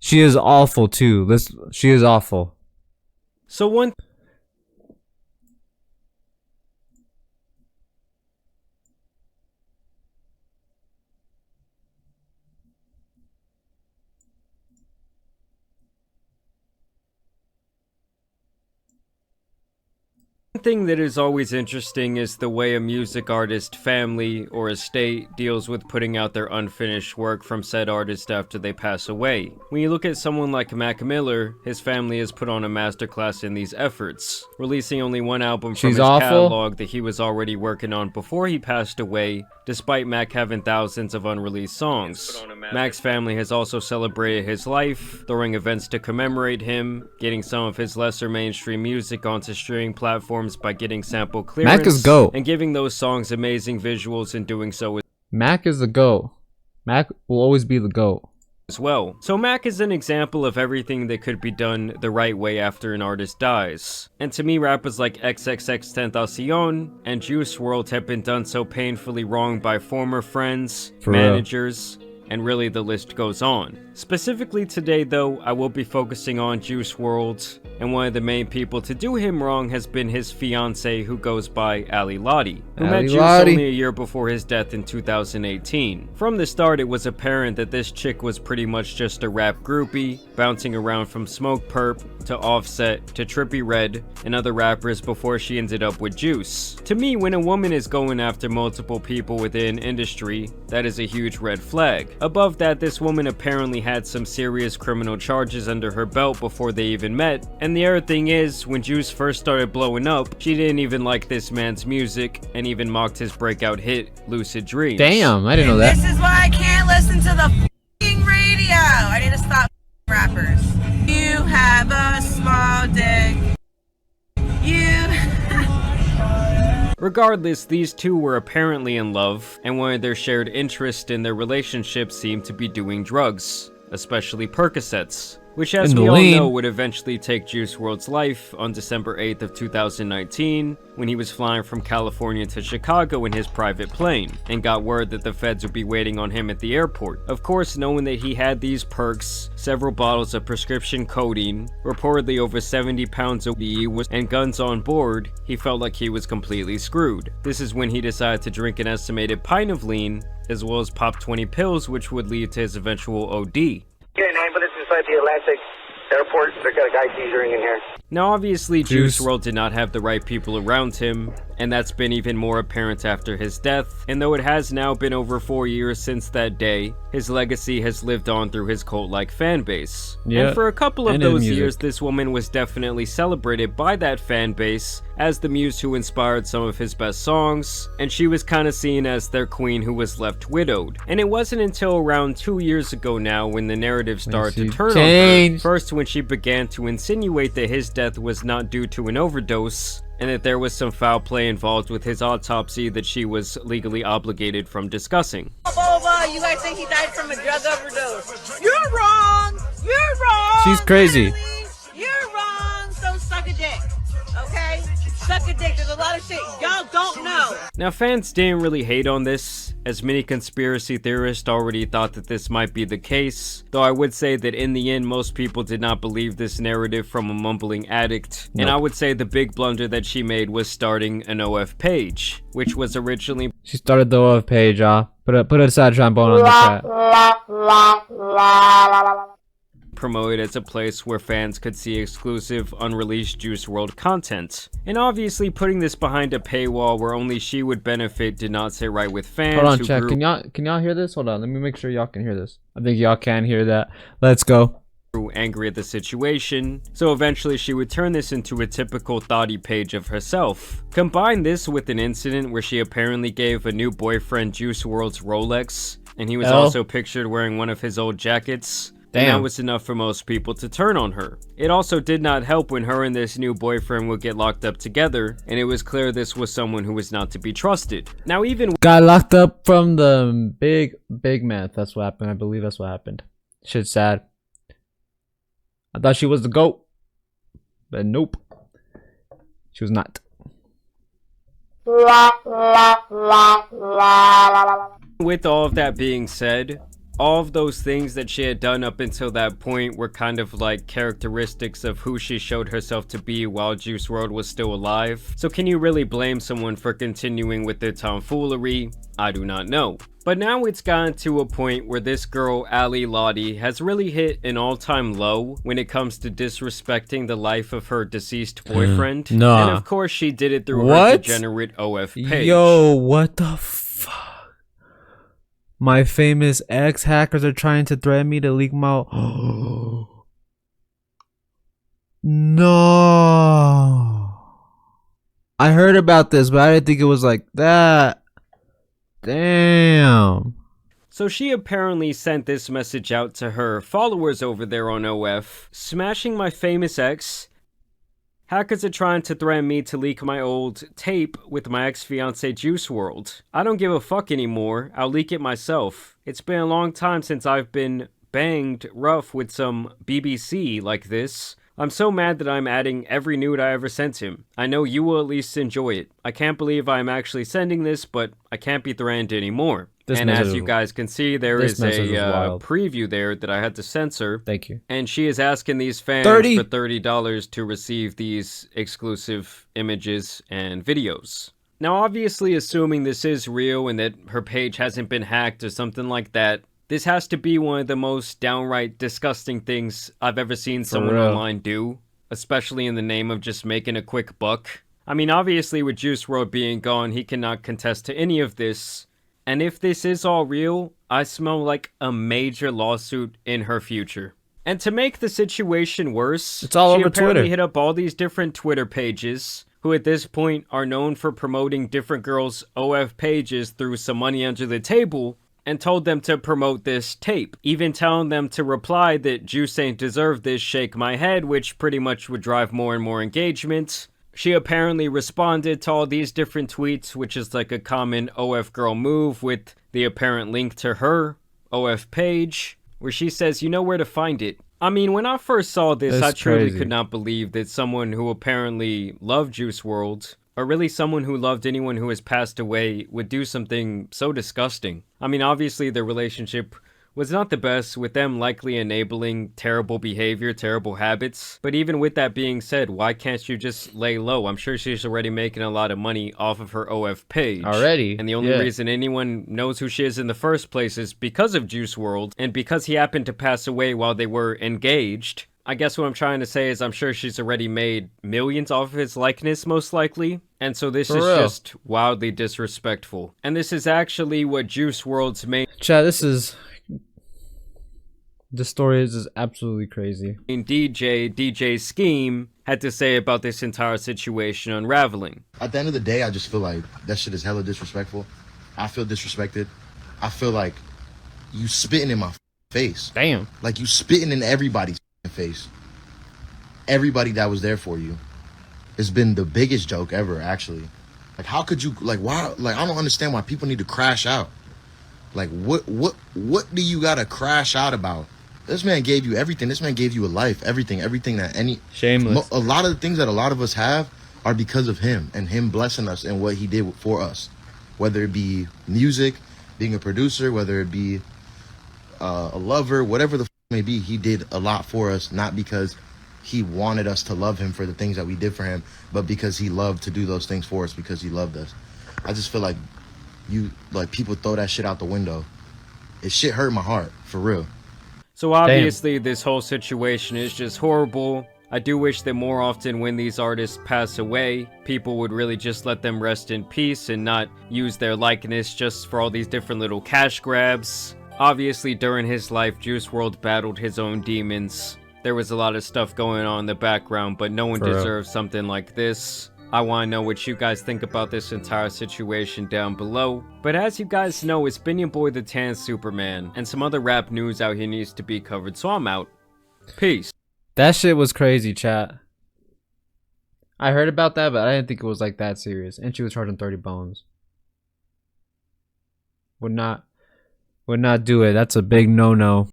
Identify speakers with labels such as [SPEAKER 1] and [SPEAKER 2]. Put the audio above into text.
[SPEAKER 1] She is awful too. She is awful.
[SPEAKER 2] So one thing that is always interesting is the way a music artist family or estate deals with putting out their unfinished work from said artist after they pass away. When you look at someone like Mac Miller, his family has put on a masterclass in these efforts, releasing only one album from his catalog that he was already working on before he passed away, despite Mac having thousands of unreleased songs. Mac's family has also celebrated his life, throwing events to commemorate him, getting some of his lesser mainstream music onto streaming platforms by getting sample clearance,
[SPEAKER 1] Mac is GOAT.
[SPEAKER 2] and giving those songs amazing visuals and doing so
[SPEAKER 1] Mac is the GOAT. Mac will always be the GOAT.
[SPEAKER 2] as well. So Mac is an example of everything that could be done the right way after an artist dies. And to me, rappers like XXXTentacion and Juice WRLD have been done so painfully wrong by former friends, managers, and really the list goes on. Specifically today though, I will be focusing on Juice WRLD, and one of the main people to do him wrong has been his fiancée, who goes by Ali Lottie, who met Juice only a year before his death in 2018. From the start, it was apparent that this chick was pretty much just a rap groupie, bouncing around from Smokepurpp to Offset to Trippie Redd and other rappers before she ended up with Juice. To me, when a woman is going after multiple people within industry, that is a huge red flag. Above that, this woman apparently had some serious criminal charges under her belt before they even met, and the other thing is, when Juice first started blowing up, she didn't even like this man's music, and even mocked his breakout hit, Lucid Dreams.
[SPEAKER 1] Damn, I didn't know that.
[SPEAKER 3] This is why I can't listen to the f***ing radio. I need to stop rappers. You have a small dick.
[SPEAKER 2] Regardless, these two were apparently in love, and one of their shared interests in their relationship seemed to be doing drugs, especially Percocets, which as we all know would eventually take Juice WRLD's life on December 8th of 2019, when he was flying from California to Chicago in his private plane, and got word that the feds would be waiting on him at the airport. Of course, knowing that he had these perks, several bottles of prescription codeine, reportedly over 70 pounds of weed, and guns on board, he felt like he was completely screwed. This is when he decided to drink an estimated pint of lean, as well as pop 20 pills, which would lead to his eventual OD.
[SPEAKER 4] Get an ambulance inside the Atlantic Airport. They've got a guy seizuring in here.
[SPEAKER 2] Now obviously Juice WRLD did not have the right people around him, and that's been even more apparent after his death, and though it has now been over 4 years since that day, his legacy has lived on through his cult-like fan base. And for a couple of those years, this woman was definitely celebrated by that fan base as the muse who inspired some of his best songs, and she was kinda seen as their queen who was left widowed. And it wasn't until around 2 years ago now when the narrative started to turn on her. First when she began to insinuate that his death was not due to an overdose, and that there was some foul play involved with his autopsy that she was legally obligated from discussing.
[SPEAKER 3] You guys think he died from a drug overdose? You're wrong! You're wrong!
[SPEAKER 1] She's crazy.
[SPEAKER 3] You're wrong! So suck a dick, okay? Suck a dick. There's a lot of shit y'all don't know.
[SPEAKER 2] Now fans didn't really hate on this, as many conspiracy theorists already thought that this might be the case, though I would say that in the end most people did not believe this narrative from a mumbling addict, and I would say the big blunder that she made was starting an OF page, which was originally
[SPEAKER 1] She started the OF page, put a sad trombone on the chat.
[SPEAKER 2] promoted as a place where fans could see exclusive, unreleased Juice WRLD content. And obviously putting this behind a paywall where only she would benefit did not sit right with fans.
[SPEAKER 1] Hold on, chat. Can y'all hear this? Hold on, let me make sure y'all can hear this. I think y'all can hear that. Let's go.
[SPEAKER 2] Angry at the situation, so eventually she would turn this into a typical thoughty page of herself. Combine this with an incident where she apparently gave a new boyfriend Juice WRLD's Rolex, and he was also pictured wearing one of his old jackets. And that was enough for most people to turn on her. It also did not help when her and this new boyfriend would get locked up together, and it was clear this was someone who was not to be trusted. Now even
[SPEAKER 1] got locked up from the big meth. That's what happened. I believe that's what happened. Shit's sad. I thought she was the GOAT, but nope, she was not.
[SPEAKER 2] With all of that being said, all of those things that she had done up until that point were kind of like characteristics of who she showed herself to be while Juice WRLD was still alive. So can you really blame someone for continuing with their tomfoolery? I do not know. But now it's gotten to a point where this girl, Ali Lottie, has really hit an all-time low when it comes to disrespecting the life of her deceased boyfriend.
[SPEAKER 1] Nah.
[SPEAKER 2] And of course she did it through her
[SPEAKER 1] What?
[SPEAKER 2] degenerate OF page.
[SPEAKER 1] Yo, what the fuck? My famous ex hackers are trying to threaten me to leak my. No. I heard about this, but I didn't think it was like that. Damn.
[SPEAKER 2] So she apparently sent this message out to her followers over there on OF, smashing my famous ex. Hackers are trying to threaten me to leak my old tape with my ex-fiance Juice WRLD. I don't give a fuck anymore. I'll leak it myself. It's been a long time since I've been banged rough with some BBC like this. I'm so mad that I'm adding every nude I ever sent him. I know you will at least enjoy it. I can't believe I'm actually sending this, but I can't be threatened anymore. And as you guys can see, there is a preview there that I had to censor.
[SPEAKER 1] Thank you.
[SPEAKER 2] And she is asking these fans for $30 to receive these exclusive images and videos. Now, obviously, assuming this is real and that her page hasn't been hacked or something like that, this has to be one of the most downright disgusting things I've ever seen someone online do, especially in the name of just making a quick buck. I mean, obviously, with Juice WRLD being gone, he cannot contest to any of this. And if this is all real, I smell like a major lawsuit in her future. And to make the situation worse,
[SPEAKER 1] it's all
[SPEAKER 2] she
[SPEAKER 1] over
[SPEAKER 2] apparently
[SPEAKER 1] Twitter.
[SPEAKER 2] hit up all these different Twitter pages, who at this point are known for promoting different girls' OF pages through some money under the table, and told them to promote this tape, even telling them to reply that Juice ain't deserve this, shake my head, which pretty much would drive more and more engagement. She apparently responded to all these different tweets, which is like a common OF girl move, with the apparent link to her OF page, where she says, you know where to find it. I mean, when I first saw this, I truly could not believe that someone who apparently loved Juice WRLD, or really someone who loved anyone who has passed away, would do something so disgusting. I mean, obviously their relationship was not the best, with them likely enabling terrible behavior, terrible habits. But even with that being said, why can't you just lay low? I'm sure she's already making a lot of money off of her OF page. And the only reason anyone knows who she is in the first place is because of Juice WRLD, and because he happened to pass away while they were engaged. I guess what I'm trying to say is I'm sure she's already made millions off of his likeness, most likely. And so this is just wildly disrespectful. And this is actually what Juice WRLD's main...
[SPEAKER 1] Chat, this story is absolutely crazy.
[SPEAKER 2] DJ Scheme, had to say about this entire situation unraveling.
[SPEAKER 5] At the end of the day, I just feel like that shit is hella disrespectful. I feel disrespected. I feel like you spitting in my face.
[SPEAKER 1] Damn.
[SPEAKER 5] Like you spitting in everybody's face. Everybody that was there for you. It's been the biggest joke ever, actually. Like, how could you, like, why, like, I don't understand why people need to crash out. Like, what do you gotta crash out about? This man gave you everything. This man gave you a life, everything that any...
[SPEAKER 1] Shameless.
[SPEAKER 5] A lot of the things that a lot of us have are because of him and him blessing us and what he did for us. Whether it be music, being a producer, whether it be a lover, whatever the f may be, he did a lot for us, not because he wanted us to love him for the things that we did for him, but because he loved to do those things for us because he loved us. I just feel like people throw that shit out the window. It shit hurt my heart, for real.
[SPEAKER 2] So obviously this whole situation is just horrible. I do wish that more often when these artists pass away, people would really just let them rest in peace and not use their likeness just for all these different little cash grabs. Obviously during his life, Juice WRLD battled his own demons. There was a lot of stuff going on in the background, but no one deserves something like this. I want to know what you guys think about this entire situation down below. But as you guys know, it's been your boy the Tan Superman, and some other rap news out here needs to be covered, so I'm out. Peace.
[SPEAKER 1] That shit was crazy, chat. I heard about that, but I didn't think it was like that serious. And she was charging 30 bones. Would not do it. That's a big no-no.